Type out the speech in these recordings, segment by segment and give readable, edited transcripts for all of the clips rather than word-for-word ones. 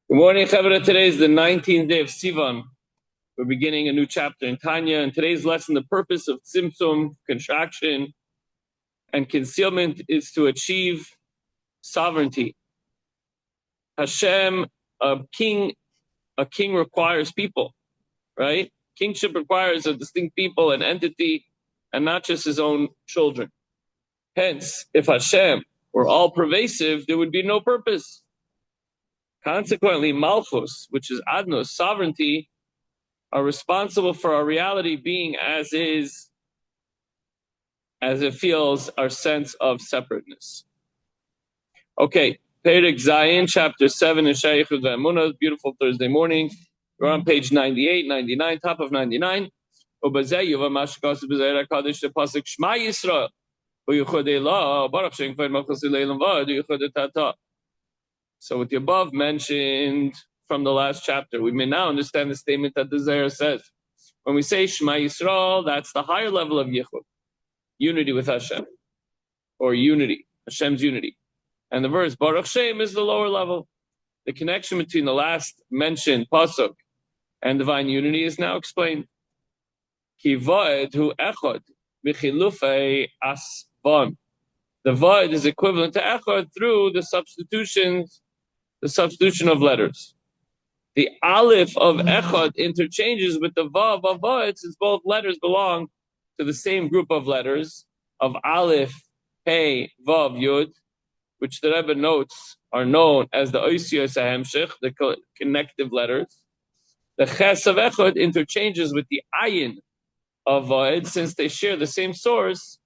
Good morning, Chavra. Today is the 19th day of Sivan. We're beginning a new chapter in Tanya. In today's lesson, the purpose of tzimtzum, contraction, and concealment is to achieve sovereignty. Hashem, a king requires people, right? Kingship requires a distinct people, an entity, and not just his own children. Hence, if Hashem were all pervasive, there would be no purpose. Consequently, Malchus, which is Adnos, sovereignty, are responsible for our reality being as is, as it feels our sense of separateness. Okay, Perek Zayin, chapter 7 in Shaykhut Ve'emunah, beautiful Thursday morning. We're on page 98, 99, top of 99. Ubazeh yuva mashkas b'zeh HaKadosh the pasuk Shema Yisrael v'yuchodei la baruch shem k'ved malchus leilam v'ad v'yuchodei tata. So with the above mentioned from the last chapter, we may now understand the statement that the Zohar says. When we say Shema Yisrael, that's the higher level of Yichud, unity with Hashem, or unity, Hashem's unity. And the verse Baruch Shem is the lower level. The connection between the last mentioned pasuk and divine unity is now explained. Ki va'ed hu echad v'chilufei asban. The va'ed is equivalent to echad through the substitution of letters. The aleph of echad interchanges with the vav of va'ed, since both letters belong to the same group of letters of aleph, hey, vav, yud, which the Rebbe notes are known as the oisiyos hahemshich, the connective letters. The ches of echad interchanges with the ayin of va'ed, since they share the same source,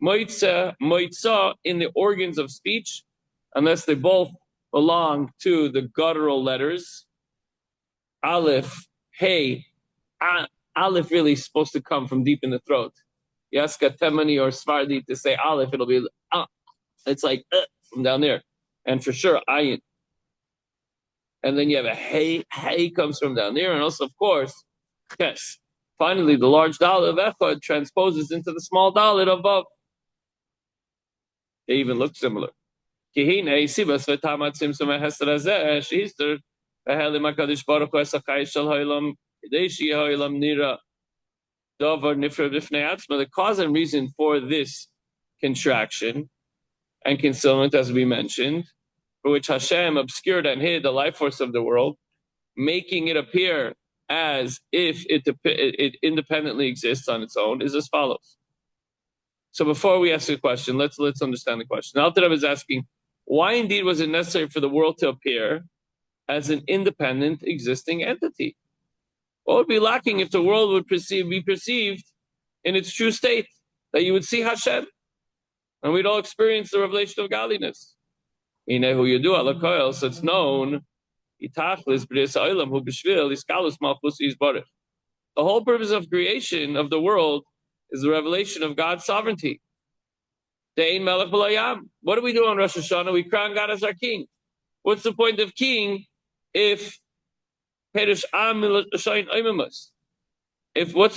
moitza, in the organs of speech, unless they both belong to the guttural letters. Aleph, hey, Aleph really is supposed to come from deep in the throat. You ask a Temani or Svardi to say Aleph, it'll be, it's like from down there. And for sure, Ayin. And then you have a hey comes from down there. And also, of course, Ches. Finally, the large dalet of Echad transposes into the small dalet of Vav. They even look similar. Kihine, Sibas, Vetamat, Simsum, Hesterazeh, Shister, the cause and reason for this contraction and concealment, as we mentioned, for which Hashem obscured and hid the life force of the world, making it appear as if it independently exists on its own, is as follows. So before we ask the question, let's understand the question. Alter Rebbe is asking, why indeed was it necessary for the world to appear as an independent existing entity? What would be lacking if the world would be perceived in its true state, that you would see Hashem, and we'd all experience the revelation of godliness? So it's known, the whole purpose of creation of the world is the revelation of God's sovereignty. What do we do on Rosh Hashanah? We crown God as our king. What's the point of king if what's the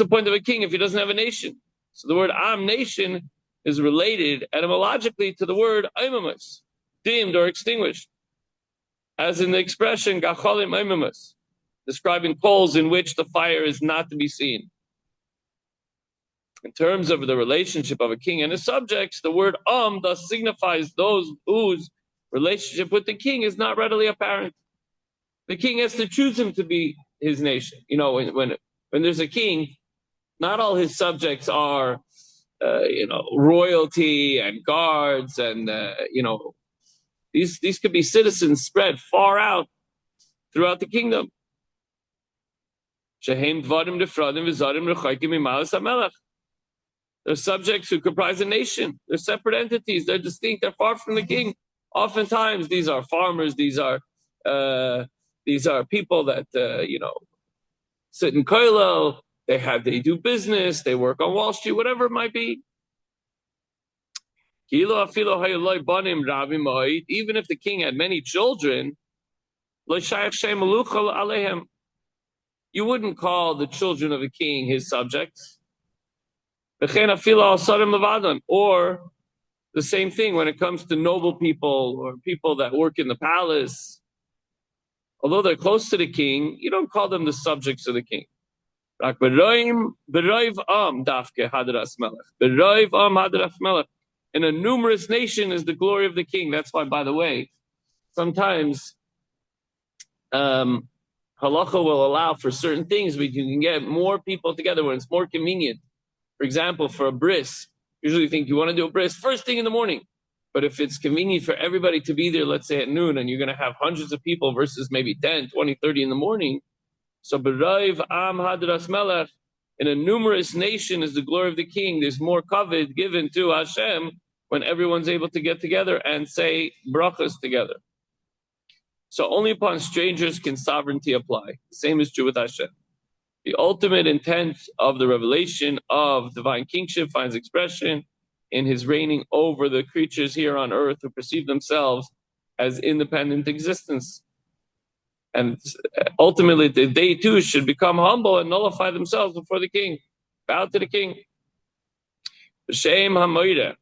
point of a king if he doesn't have a nation? So the word am, nation, is related etymologically to the word aimamus, dimmed or extinguished, as in the expression gacholim aimamus, describing coals in which the fire is not to be seen. In terms of the relationship of a king and his subjects, the word thus signifies those whose relationship with the king is not readily apparent. The king has to choose him to be his nation. You know, when there's a king, not all his subjects are, royalty and guards, and these could be citizens spread far out throughout the kingdom. They're subjects who comprise a nation. They're separate entities. They're distinct. They're far from the king. Oftentimes, these are farmers. These are people that sit in kollel. They do business. They work on Wall Street. Whatever it might be. Even if the king had many children, you wouldn't call the children of a king his subjects. Or the same thing when it comes to noble people or people that work in the palace. although they're close to the king, you don't call them the subjects of the king. In a numerous nation is the glory of the king. That's why, by the way, sometimes halacha will allow for certain things where you can get more people together when it's more convenient. For example, for a bris, usually you think you want to do a bris first thing in the morning. But if it's convenient for everybody to be there, let's say at noon, and you're going to have hundreds of people versus maybe 10, 20, 30 in the morning, so B'raiv Am Hadras Melech, in a numerous nation is the glory of the king. There's more kavod given to Hashem when everyone's able to get together and say brachas together. So only upon strangers can sovereignty apply. The same is true with Hashem. The ultimate intent of the revelation of divine kingship finds expression in his reigning over the creatures here on earth who perceive themselves as independent existence. And ultimately, they too should become humble and nullify themselves before the king. Bow to the king. B'shem hamoire,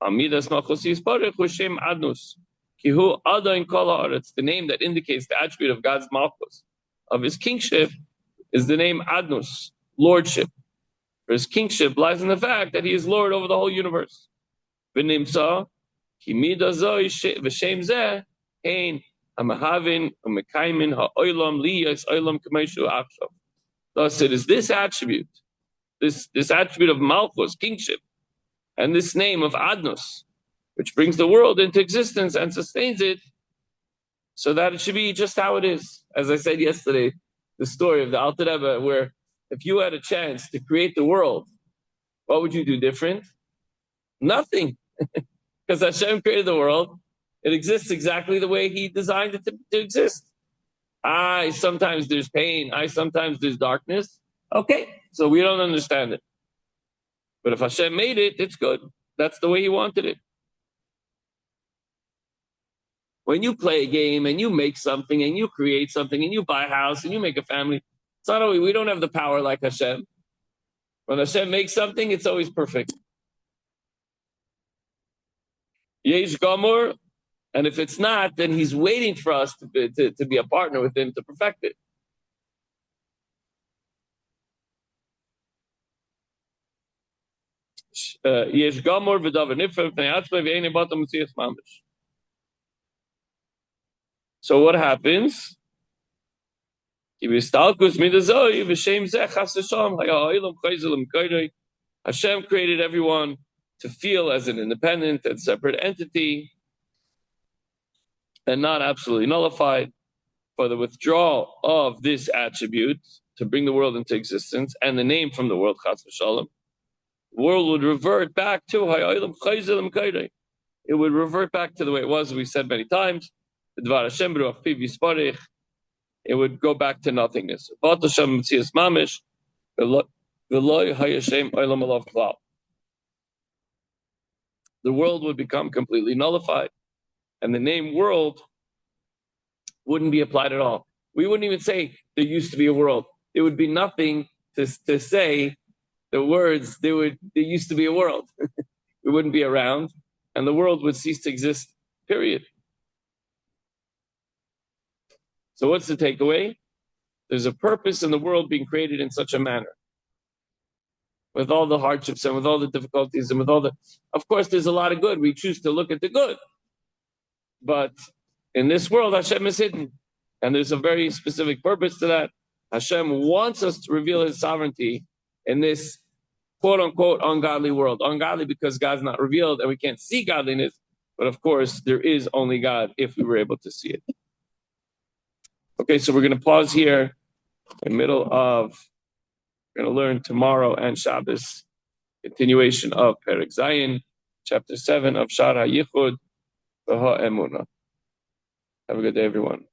amidas malchus yisparech u'shem adnus. Kihu adain kol haaretz. The name that indicates the attribute of God's malchus, of his kingship, is the name adnus, lordship. For his kingship lies in the fact that he is Lord over the whole universe. V'nimsa, ki midah zo v'shem zeh, ein ha'mehavin ha'mekaymin ha'olam liyas olam k'meishu achshav. Thus it is this attribute, this attribute of malchus, kingship, and this name of adnus, which brings the world into existence and sustains it, so that it should be just how it is. As I said yesterday, the story of the Alter Rebbe, where if you had a chance to create the world, what would you do different? Nothing. Because Hashem created the world. It exists exactly the way he designed it to exist. Sometimes there's pain. Sometimes there's darkness. Okay, so we don't understand it. But if Hashem made it, it's good. That's the way he wanted it. When you play a game and you make something and you create something and you buy a house and you make a family, it's not always, we don't have the power like Hashem. When Hashem makes something, it's always perfect. Yesh Gomor, and if it's not, then he's waiting for us to be a partner with him to perfect it. Yesh Gomor v'davar nifra v'nei atzmai v'eini bata m'tzias mamish. So what happens? Hashem created everyone to feel as an independent and separate entity and not absolutely nullified. For the withdrawal of this attribute to bring the world into existence and the name from the world, Chas v'Shalom, the world would revert back to it would revert back to the way it was, we said many times. It would go back to nothingness. The world would become completely nullified, and the name world wouldn't be applied at all. We wouldn't even say there used to be a world. There would be nothing to say the words, there used to be a world. We wouldn't be around, and the world would cease to exist, period. So what's the takeaway? There's a purpose in the world being created in such a manner. With all the hardships and with all the difficulties and with all of course, there's a lot of good. We choose to look at the good. But in this world, Hashem is hidden. And there's a very specific purpose to that. Hashem wants us to reveal his sovereignty in this quote-unquote ungodly world. Ungodly because God's not revealed and we can't see godliness. But of course, there is only God if we were able to see it. Okay, so we're going to pause here in the middle of, we're going to learn tomorrow and Shabbos, continuation of Perek Zayin, chapter 7 of Shar HaYichud V'Ha'emunah. Have a good day, everyone.